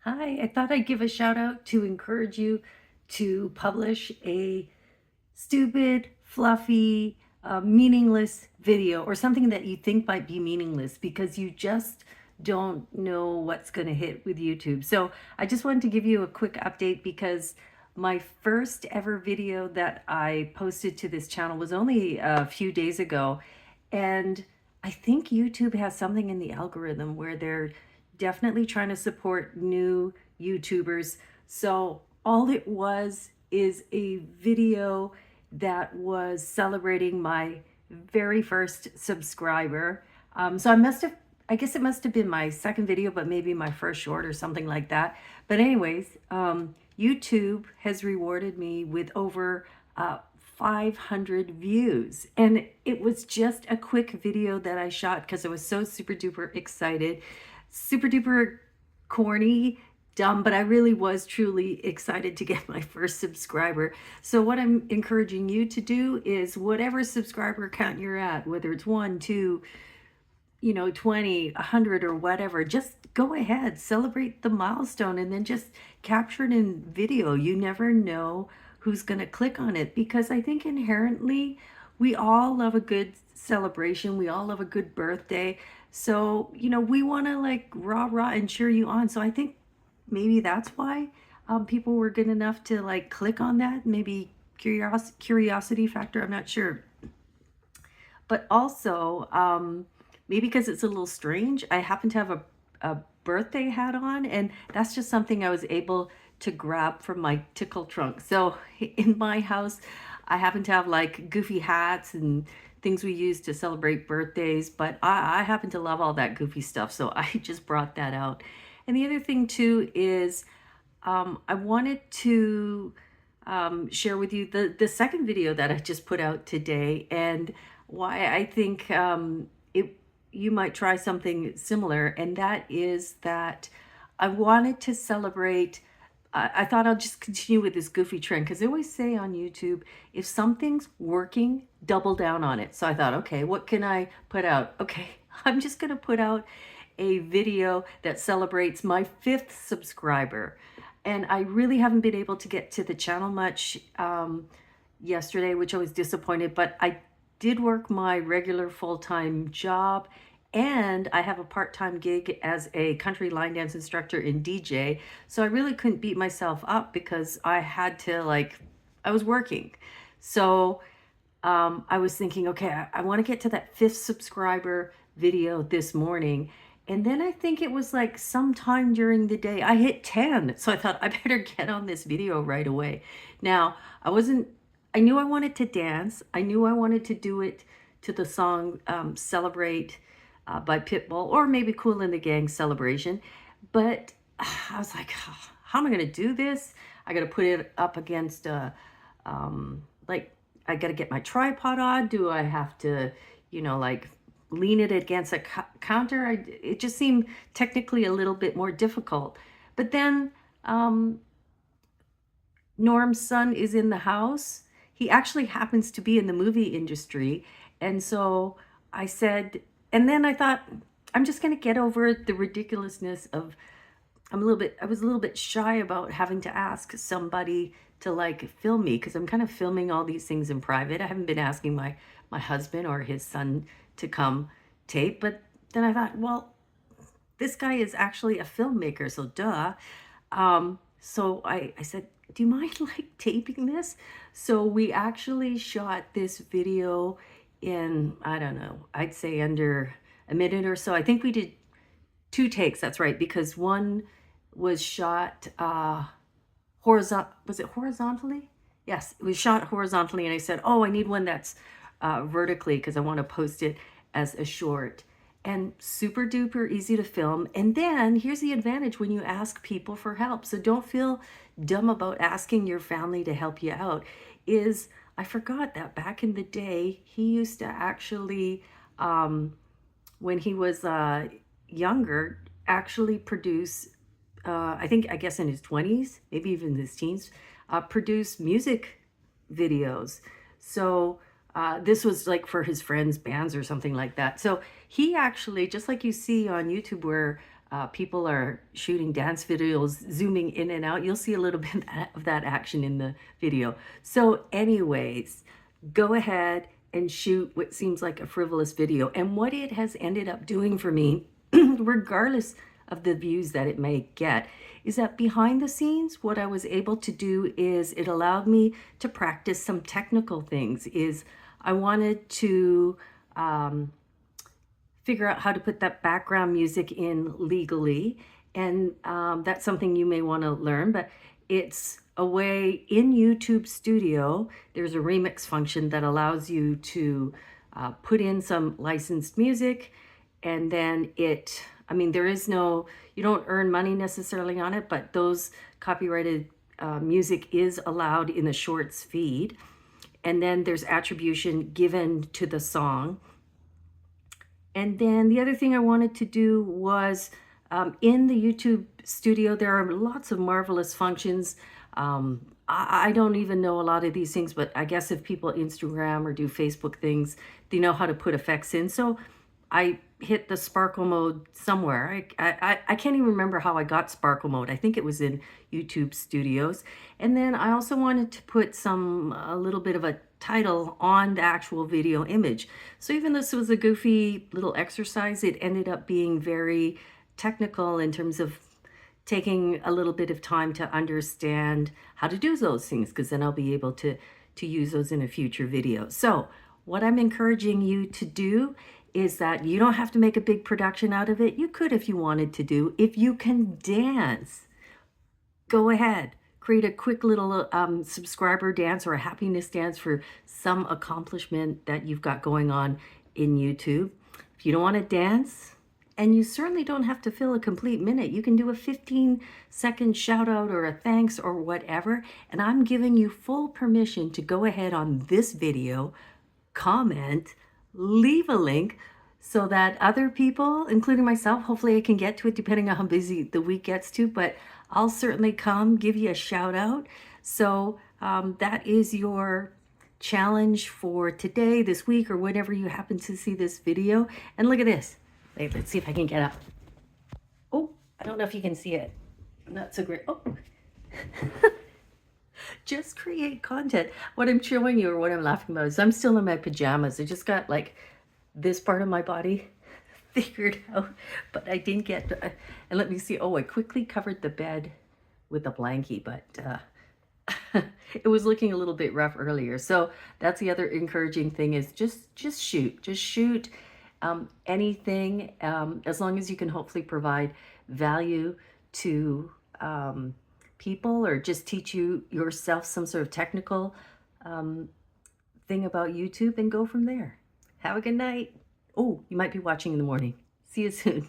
Hi, I thought I'd give a shout out to encourage you to publish a stupid, fluffy, meaningless video or something that you think might be meaningless because you just don't know what's going to hit with YouTube. So I just wanted to give you a quick update because my first ever video that I posted to this channel was only a few days ago. And I think YouTube has something in the algorithm where they're definitely trying to support new YouTubers. So all it was is a video that was celebrating my very first subscriber. So I guess it must have been my second video, but maybe my first short or something like that. But anyways, YouTube has rewarded me with over 500 views. And it was just a quick video that I shot because I was so super duper excited, super duper corny, dumb, but I really was truly excited to get my first subscriber. So what I'm encouraging you to do is whatever subscriber count you're at, whether it's 1, 2, 20, 100 or whatever, just go ahead, celebrate the milestone and then just capture it in video. You never know who's going to click on it because I think inherently we all love a good celebration. We all love a good birthday. So, we want to like rah rah and cheer you on. So I think maybe that's why people were good enough to like click on that. Maybe curiosity factor. I'm not sure. But also, maybe because it's a little strange, I happen to have a birthday hat on, and that's just something I was able to grab from my tickle trunk. So in my house, I happen to have like goofy hats and things we use to celebrate birthdays, but I happen to love all that goofy stuff, so I just brought that out. And the other thing too is I wanted to share with you the second video that I just put out today and why I think you might try something similar. And that is that I wanted to celebrate. I thought I'll just continue with this goofy trend because they always say on YouTube, if something's working, double down on it. So I thought, okay, what can I put out? Okay, I'm just going to put out a video that celebrates my 5th subscriber. And I really haven't been able to get to the channel much yesterday, which I was disappointed, but I did work my regular full-time job and I have a part-time gig as a country line dance instructor and DJ. So I really couldn't beat myself up because I had to I was working. So I was thinking, okay, I want to get to that 5th subscriber video this morning. And then I think it was like sometime during the day, I hit 10. So I thought I better get on this video right away. Now, I knew I wanted to dance. I knew I wanted to do it to the song Celebrate by Pitbull, or maybe Cool in the Gang Celebration. But I was like, how am I going to do this? I got to put it up against I got to get my tripod on. Do I have to, lean it against a counter? It just seemed technically a little bit more difficult. But then Norm's son is in the house. He actually happens to be in the movie industry. And so I said, and then I thought, I'm just going to get over the ridiculousness of, I was a little bit shy about having to ask somebody to film me because I'm kind of filming all these things in private. I haven't been asking my husband or his son to come tape, but then I thought, well, this guy is actually a filmmaker, so duh. So I said, do you mind taping this? So we actually shot this video in, I don't know, I'd say under a minute or so. I think we did 2 takes, that's right, because one was shot was it horizontally? Yes, it was shot horizontally, and I said, oh, I need one that's vertically because I want to post it as a short. And super duper easy to film. And then here's the advantage when you ask people for help. So don't feel dumb about asking your family to help you out. I forgot that back in the day, he used to actually, when he was younger, actually produce, I guess in his 20s, maybe even his teens, produce music videos. So this was for his friends' bands or something like that. So he actually, just like you see on YouTube where people are shooting dance videos, zooming in and out. You'll see a little bit of that action in the video. So anyways, go ahead and shoot what seems like a frivolous video. And what it has ended up doing for me, regardless of the views that it may get, is that behind the scenes, what I was able to do is it allowed me to practice some technical things. I wanted to figure out how to put that background music in legally. And that's something you may want to learn, but it's a way in YouTube Studio, there's a remix function that allows you to put in some licensed music, and then there is no, you don't earn money necessarily on it, but those copyrighted music is allowed in the shorts feed. And then there's attribution given to the song. And then the other thing I wanted to do was in the YouTube Studio, there are lots of marvelous functions. I don't even know a lot of these things, but I guess if people Instagram or do Facebook things, they know how to put effects in. So I hit the sparkle mode somewhere. I can't even remember how I got sparkle mode. I think it was in YouTube Studios. And then I also wanted to put a little bit of a title on the actual video image. So even though this was a goofy little exercise, it ended up being very technical in terms of taking a little bit of time to understand how to do those things, because then I'll be able to use those in a future video. So what I'm encouraging you to do is that you don't have to make a big production out of it. You could if you wanted to do. If you can dance, go ahead. Create a quick little subscriber dance or a happiness dance for some accomplishment that you've got going on in YouTube. If you don't want to dance, and you certainly don't have to fill a complete minute, you can do a 15-second shout out or a thanks or whatever. And I'm giving you full permission to go ahead on this video, comment, leave a link so that other people, including myself, hopefully I can get to it depending on how busy the week gets to, but I'll certainly come give you a shout out. So that is your challenge for today, this week, or whenever you happen to see this video. And look at this. Wait, let's see if I can get up. Oh, I don't know if you can see it. Not so great. Oh. Just create content. What I'm showing you or what I'm laughing about is I'm still in my pajamas. I just got like this part of my body figured out, but I didn't get and let me see. Oh, I quickly covered the bed with a blankie, but it was looking a little bit rough earlier. So that's the other encouraging thing is just shoot anything, as long as you can hopefully provide value to people, or just teach yourself some sort of technical thing about YouTube, and go from there. Have a good night. Oh, you might be watching in the morning. See you soon.